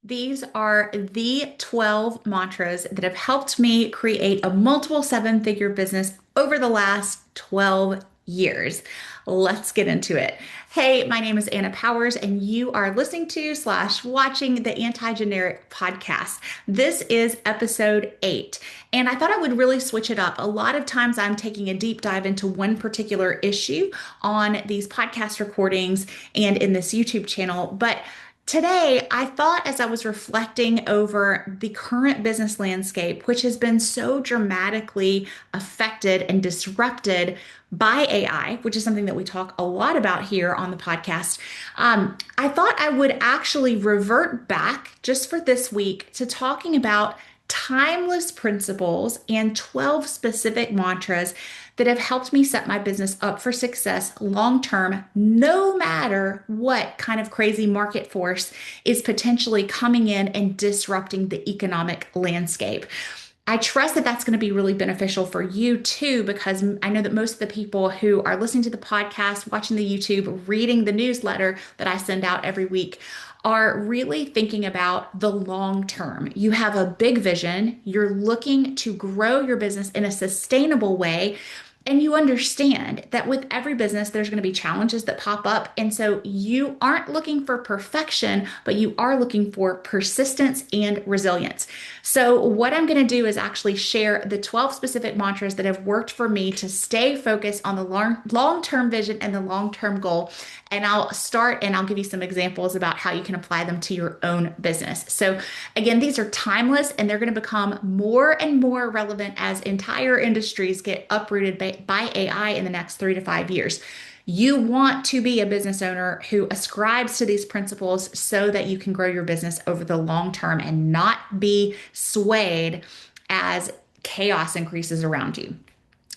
These are the 12 mantras that have helped me create a multiple seven-figure business over the last 12 years. Let's get into it. Hey, my name is Anna Powers, and you are listening to slash watching the Antigeneric podcast. This is episode 8, and I thought I would really switch it up. A lot of times I'm taking a deep dive into one particular issue on these podcast recordings and in this YouTube channel, but today, I thought as I was reflecting over the current business landscape, which has been so dramatically affected and disrupted by AI, which is something that we talk a lot about here on the podcast, I thought I would actually revert back just for this week to talking about timeless principles and 12 specific mantras that have helped me set my business up for success long term, no matter what kind of crazy market force is potentially coming in and disrupting the economic landscape. I trust that that's going to be really beneficial for you too, because I know that most of the people who are listening to the podcast, watching the YouTube, reading the newsletter that I send out every week are really thinking about the long term. You have a big vision, you're looking to grow your business in a sustainable way. And you understand that with every business, there's going to be challenges that pop up. And so you aren't looking for perfection, but you are looking for persistence and resilience. So, what I'm going to do is actually share the 12 specific mantras that have worked for me to stay focused on the long term vision and the long term goal. And I'll start and I'll give you some examples about how you can apply them to your own business. So, again, these are timeless and they're going to become more and more relevant as entire industries get uprooted by AI in the next 3 to 5 years. You want to be a business owner who ascribes to these principles so that you can grow your business over the long term and not be swayed as chaos increases around you.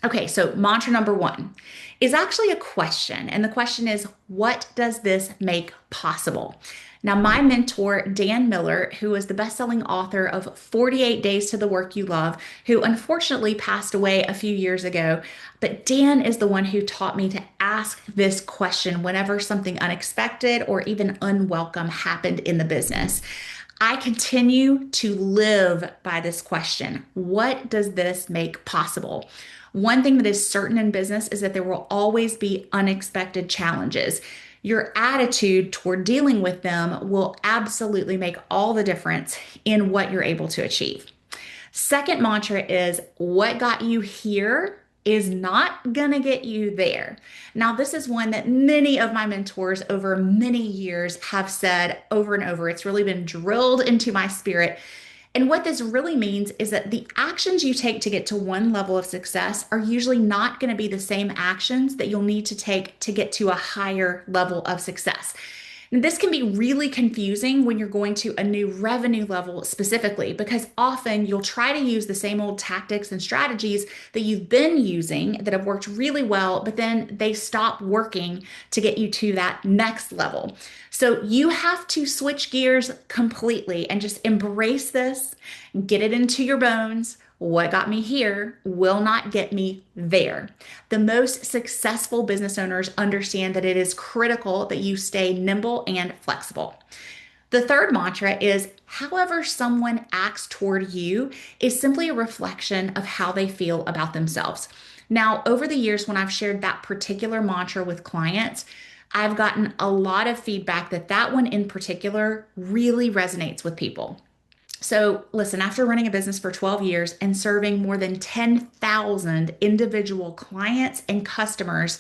Okay, so mantra number one is actually a question. And the question is, what does this make possible? Now, my mentor, Dan Miller, who is the best-selling author of 48 Days to the Work You Love, who unfortunately passed away a few years ago, but Dan is the one who taught me to ask this question whenever something unexpected or even unwelcome happened in the business. I continue to live by this question. What does this make possible? One thing that is certain in business is that there will always be unexpected challenges. Your attitude toward dealing with them will absolutely make all the difference in what you're able to achieve. Second mantra is what got you here is not gonna get you there. Now, this is one that many of my mentors over many years have said over and over. It's really been drilled into my spirit. And what this really means is that the actions you take to get to one level of success are usually not going to be the same actions that you'll need to take to get to a higher level of success. And this can be really confusing when you're going to a new revenue level specifically, because often you'll try to use the same old tactics and strategies that you've been using that have worked really well, but then they stop working to get you to that next level. So you have to switch gears completely and just embrace this, get it into your bones. What got me here will not get me there. The most successful business owners understand that it is critical that you stay nimble and flexible. The third mantra is however someone acts toward you is simply a reflection of how they feel about themselves. Now, over the years, when I've shared that particular mantra with clients, I've gotten a lot of feedback that that one in particular really resonates with people. So, listen, after running a business for 12 years and serving more than 10,000 individual clients and customers,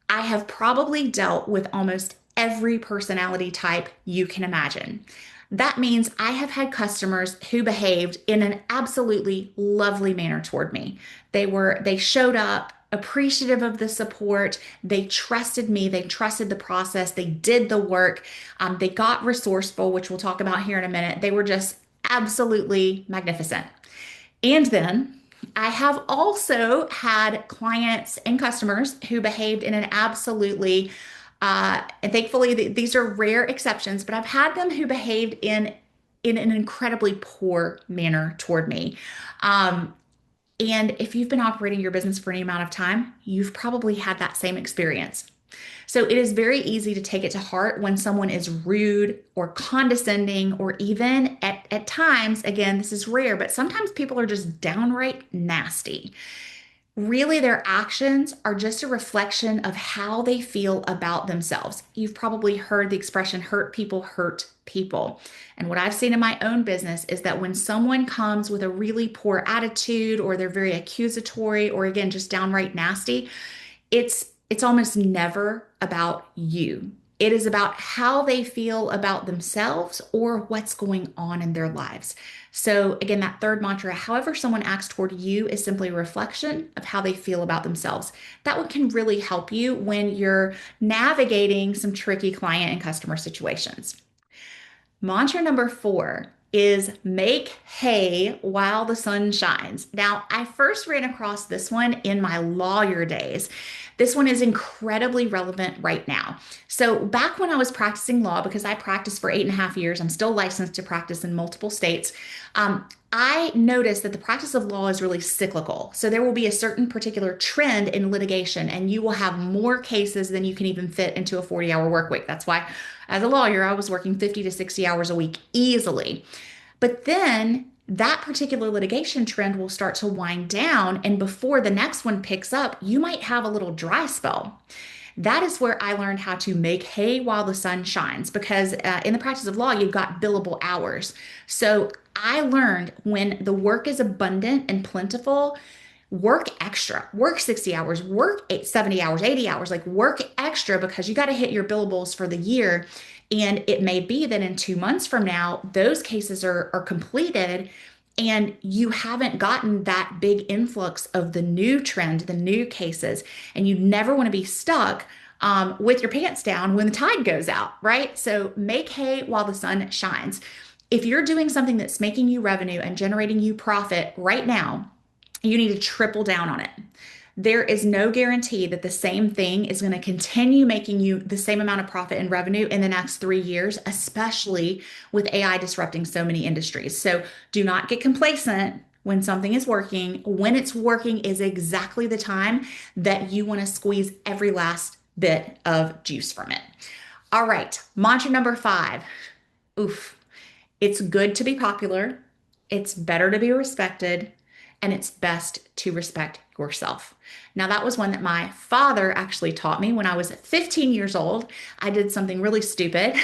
I have probably dealt with almost every personality type you can imagine. That means I have had customers who behaved in an absolutely lovely manner toward me. They showed up appreciative of the support. They trusted me. They trusted the process. They did the work. They got resourceful, which we'll talk about here in a minute. They were just absolutely magnificent. And then I have also had clients and customers who behaved in an absolutely, and thankfully these are rare exceptions, but I've had them who behaved in an incredibly poor manner toward me. And if you've been operating your business for any amount of time, you've probably had that same experience. So it is very easy to take it to heart when someone is rude or condescending, or even at times, again, this is rare, but sometimes people are just downright nasty. Really, their actions are just a reflection of how they feel about themselves. You've probably heard the expression hurt people hurt people. And what I've seen in my own business is that when someone comes with a really poor attitude, or they're very accusatory, or again, just downright nasty, it's almost never about you. It is about how they feel about themselves or what's going on in their lives. So again, that third mantra, however someone acts toward you is simply a reflection of how they feel about themselves. That one can really help you when you're navigating some tricky client and customer situations. Mantra number 4 is make hay while the sun shines. Now, I first ran across this one in my lawyer days. This one is incredibly relevant right now. So, back when I was practicing law, because I practiced for 8.5 years, I'm still licensed to practice in multiple states. I noticed that the practice of law is really cyclical. So, there will be a certain particular trend in litigation, and you will have more cases than you can even fit into a 40-hour work week. That's why as a lawyer, I was working 50 to 60 hours a week easily. But then that particular litigation trend will start to wind down. And before the next one picks up, you might have a little dry spell. That is where I learned how to make hay while the sun shines, because in the practice of law, you've got billable hours. So I learned when the work is abundant and plentiful, work extra, work 60 hours, work 70 hours, 80 hours, like work extra, because you got to hit your billables for the year. And it may be that in 2 months from now, those cases are completed, and you haven't gotten that big influx of the new trend, the new cases, and you never want to be stuck with your pants down when the tide goes out, right? So make hay while the sun shines. If you're doing something that's making you revenue and generating you profit right now, you need to triple down on it. There is no guarantee that the same thing is going to continue making you the same amount of profit and revenue in the next 3 years, especially with AI disrupting so many industries. So do not get complacent when something is working. When it's working is exactly the time that you want to squeeze every last bit of juice from it. All right, mantra number 5. Oof. It's good to be popular. It's better to be respected, and it's best to respect yourself. Now, that was one that my father actually taught me when I was 15 years old. I did something really stupid.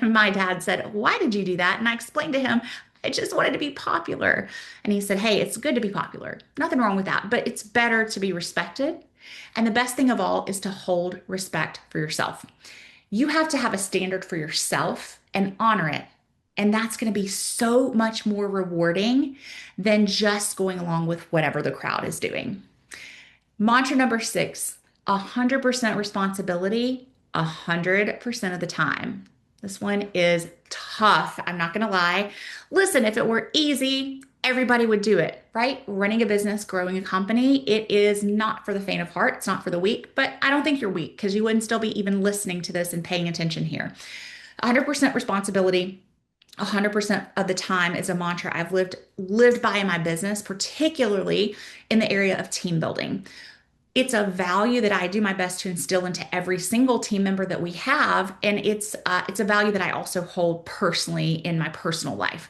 My dad said, "Why did you do that?" And I explained to him, "I just wanted to be popular." And he said, "Hey, it's good to be popular. Nothing wrong with that, but it's better to be respected. And the best thing of all is to hold respect for yourself. You have to have a standard for yourself and honor it. And that's going to be so much more rewarding than just going along with whatever the crowd is doing." Mantra number 6, 100% responsibility, 100% of the time. This one is tough. I'm not going to lie. Listen, if it were easy, everybody would do it, right? Running a business, growing a company, it is not for the faint of heart. It's not for the weak, but I don't think you're weak, because you wouldn't still be even listening to this and paying attention here. 100% responsibility, 100% of the time is a mantra I've lived by in my business, particularly in the area of team building. It's a value that I do my best to instill into every single team member that we have, and it's a value that I also hold personally in my personal life.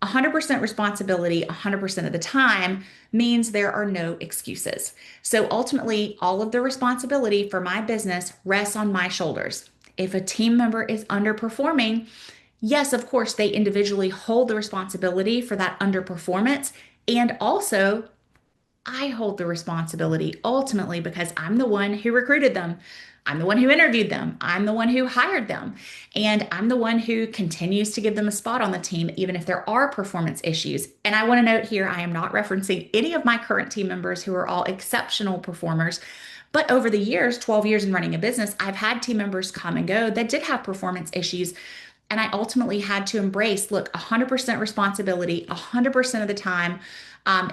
100% responsibility 100% of the time means there are no excuses. So ultimately, all of the responsibility for my business rests on my shoulders. If a team member is underperforming, yes, of course, they individually hold the responsibility for that underperformance. And also, I hold the responsibility ultimately, because I'm the one who recruited them. I'm the one who interviewed them. I'm the one who hired them. And I'm the one who continues to give them a spot on the team, even if there are performance issues. And I want to note here, I am not referencing any of my current team members who are all exceptional performers. But over the years, 12 years in running a business, I've had team members come and go that did have performance issues. And I ultimately had to embrace, look, 100% responsibility, 100% of the time.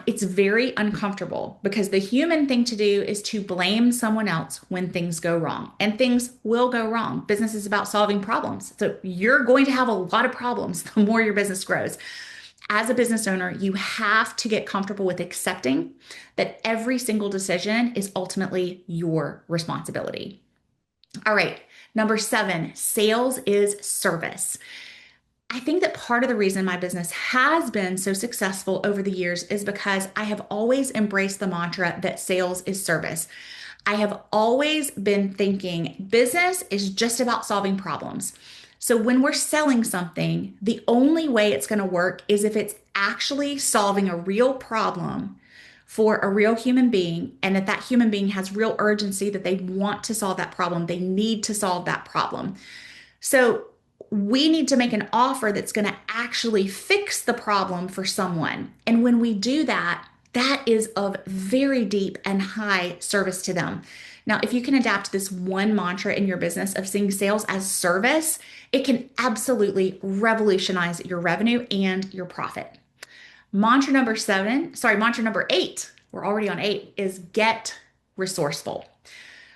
It's very uncomfortable, because the human thing to do is to blame someone else when things go wrong. And things will go wrong. Business is about solving problems. So you're going to have a lot of problems the more your business grows. As a business owner, you have to get comfortable with accepting that every single decision is ultimately your responsibility. All right. Number 7, sales is service. I think that part of the reason my business has been so successful over the years is because I have always embraced the mantra that sales is service. I have always been thinking business is just about solving problems. So when we're selling something, the only way it's going to work is if it's actually solving a real problem for a real human being, and that that human being has real urgency that they want to solve that problem. They need to solve that problem. So we need to make an offer that's going to actually fix the problem for someone. And when we do that, that is of very deep and high service to them. Now, if you can adapt this one mantra in your business of seeing sales as service, it can absolutely revolutionize your revenue and your profit. Mantra number 8, we're already on 8, is get resourceful.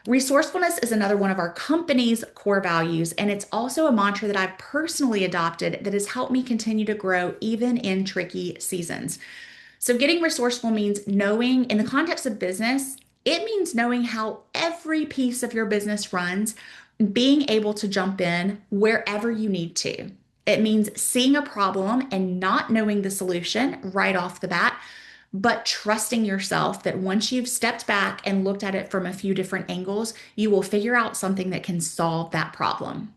Resourcefulness is another one of our company's core values, and it's also a mantra that I've personally adopted that has helped me continue to grow even in tricky seasons. So, getting resourceful means knowing, in the context of business, it means knowing how every piece of your business runs, being able to jump in wherever you need to. It means seeing a problem and not knowing the solution right off the bat, but trusting yourself that once you've stepped back and looked at it from a few different angles, you will figure out something that can solve that problem.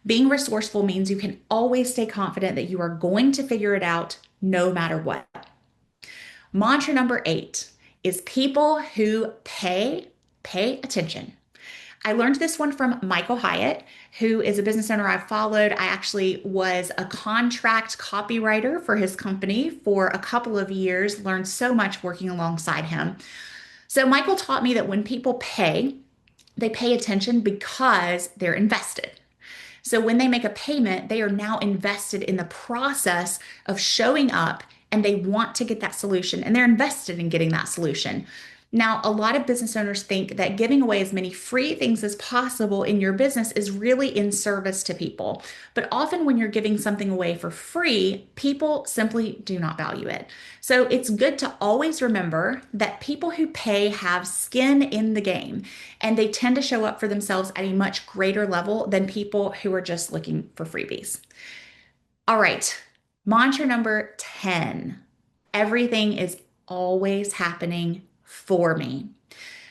Being resourceful means you can always stay confident that you are going to figure it out no matter what. Mantra number 8 is people who pay attention. I learned this one from Michael Hyatt, who is a business owner I've followed. I actually was a contract copywriter for his company for a couple of years, learned so much working alongside him. So, Michael taught me that when people pay, they pay attention because they're invested. So when they make a payment, they are now invested in the process of showing up, and they want to get that solution, and they're invested in getting that solution. Now, a lot of business owners think that giving away as many free things as possible in your business is really in service to people. But often, when you're giving something away for free, people simply do not value it. So, it's good to always remember that people who pay have skin in the game, and they tend to show up for themselves at a much greater level than people who are just looking for freebies. All right, mantra number 10, everything is always happening for me.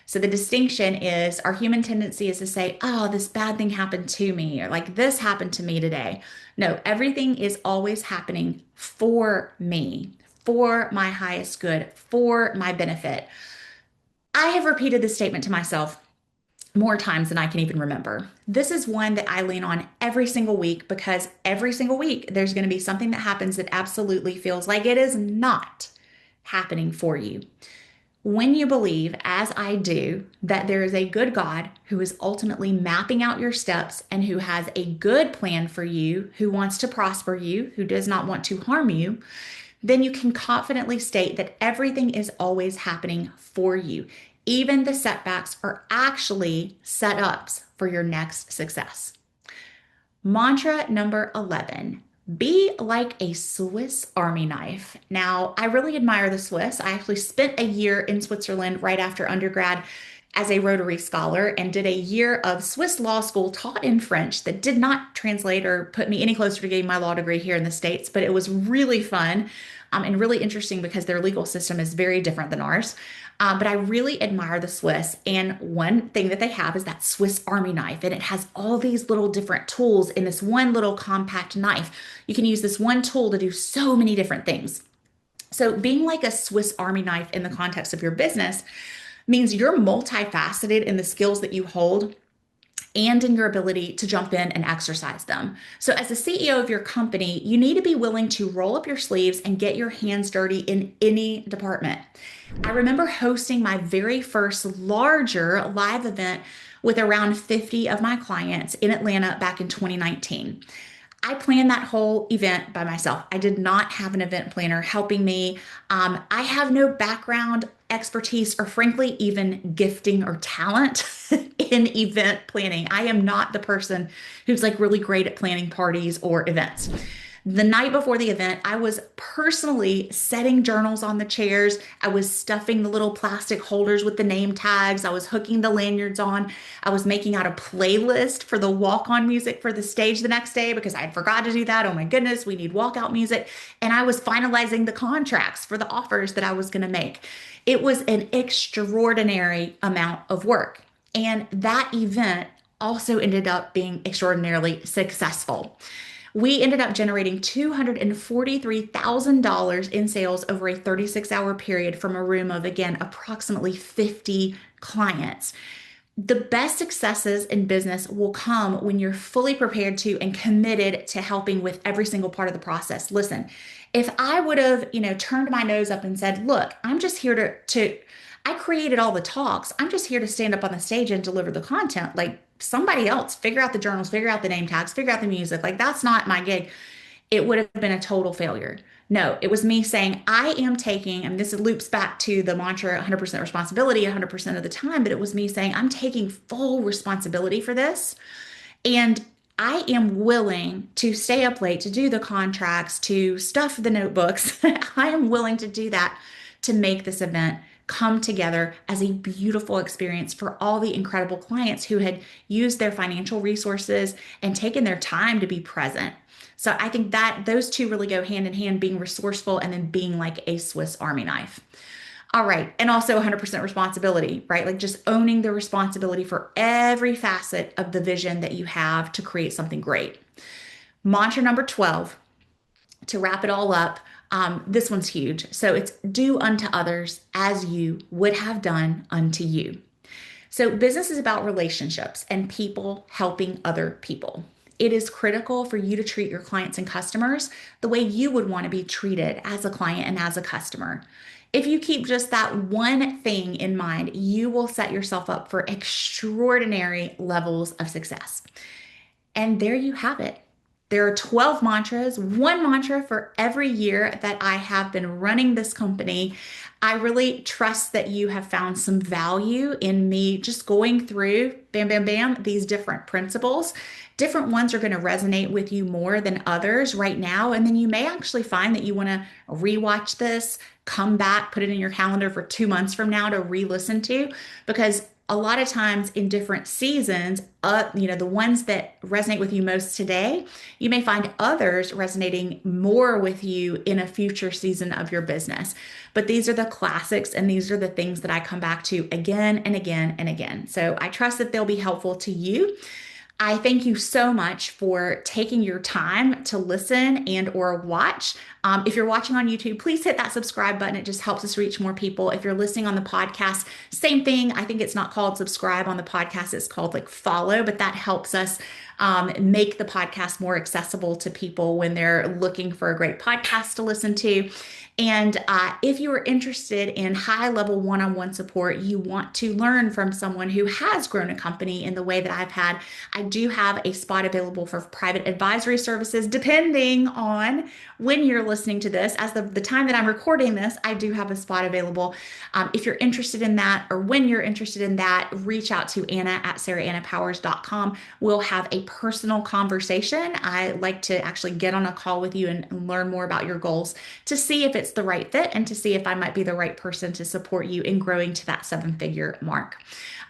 So the distinction is our human tendency is to say, oh, this bad thing happened to me, or like this happened to me today. No, everything is always happening for me, for my highest good, for my benefit. I have repeated this statement to myself more times than I can even remember. This is one that I lean on every single week because every single week there's going to be something that happens that absolutely feels like it is not happening for you. When you believe, as I do, that there is a good God who is ultimately mapping out your steps and who has a good plan for you, who wants to prosper you, who does not want to harm you, then you can confidently state that everything is always happening for you. Even the setbacks are actually setups for your next success. Mantra number 11, be like a Swiss Army knife. Now, I really admire the Swiss. I actually spent a year in Switzerland right after undergrad as a Rotary scholar and did a year of Swiss law school taught in French that did not translate or put me any closer to getting my law degree here in the States, but it was really fun and really interesting because their legal system is very different than ours. But I really admire the Swiss. And one thing that they have is that Swiss Army knife, and it has all these little different tools in this one little compact knife. You can use this one tool to do so many different things. So, being like a Swiss Army knife in the context of your business means you're multifaceted in the skills that you hold and in your ability to jump in and exercise them. So, as the CEO of your company, you need to be willing to roll up your sleeves and get your hands dirty in any department. I remember hosting my very first larger live event with around 50 of my clients in Atlanta back in 2019. I planned that whole event by myself. I did not have an event planner helping me. I have no background, expertise, or frankly, even gifting or talent in event planning. I am not the person who's like really great at planning parties or events. The night before the event, I was personally setting journals on the chairs. I was stuffing the little plastic holders with the name tags. I was hooking the lanyards on. I was making out a playlist for the walk-on music for the stage the next day because I had forgot to do that. Oh my goodness, we need walkout music. And I was finalizing the contracts for the offers that I was going to make. It was an extraordinary amount of work. And that event also ended up being extraordinarily successful. We ended up generating $243,000 in sales over a 36-hour period from a room of, again, approximately 50 clients. The best successes in business will come when you're fully prepared to and committed to helping with every single part of the process. Listen, if I would have, turned my nose up and said, look, I'm just here to I created all the talks. I'm just here to stand up on the stage and deliver the content. Like somebody else, figure out the journals, figure out the name tags, figure out the music. Like that's not my gig. It would have been a total failure. No, it was me saying, I am taking, and this loops back to the mantra 100% responsibility 100% of the time, but it was me saying, I'm taking full responsibility for this. And I am willing to stay up late to do the contracts, to stuff the notebooks. I am willing to do that to make this event come together as a beautiful experience for all the incredible clients who had used their financial resources and taken their time to be present. So I think that those two really go hand in hand, being resourceful and then being like a Swiss Army knife. All right. And also 100% responsibility, right? Like just owning the responsibility for every facet of the vision that you have to create something great. Mantra number 12, to wrap it all up, this one's huge. So it's do unto others as you would have done unto you. So business is about relationships and people helping other people. It is critical for you to treat your clients and customers the way you would want to be treated as a client and as a customer. If you keep just that one thing in mind, you will set yourself up for extraordinary levels of success. And there you have it. There are 12 mantras, one mantra for every year that I have been running this company. I really trust that you have found some value in me just going through, bam, bam, bam, these different principles. Different ones are going to resonate with you more than others right now. And then you may actually find that you want to rewatch this, come back, put it in your calendar for 2 months from now to re-listen to, because a lot of times in different seasons, the ones that resonate with you most today, you may find others resonating more with you in a future season of your business. But these are the classics and these are the things that I come back to again and again and again. So I trust that they'll be helpful to you. I thank you so much for taking your time to listen and or watch. If you're watching on YouTube, please hit that subscribe button. It just helps us reach more people. If you're listening on the podcast, same thing. I think it's not called subscribe on the podcast. It's called like follow, but that helps us make the podcast more accessible to people when they're looking for a great podcast to listen to. And if you are interested in high-level one-on-one support, you want to learn from someone who has grown a company in the way that I've had, I do have a spot available for private advisory services, depending on when you're listening to this. As the time that I'm recording this, I do have a spot available. If you're interested in that, or when you're interested in that, reach out to Anna at sarahanapowers.com. We'll have a personal conversation. I like to actually get on a call with you and learn more about your goals to see if it's the right fit and to see if I might be the right person to support you in growing to that seven-figure mark.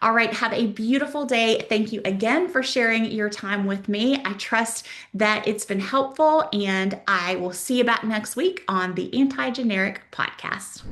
All right, have a beautiful day. Thank you again for sharing your time with me. I trust that it's been helpful, and I will see you back next week on the Antigeneric podcast.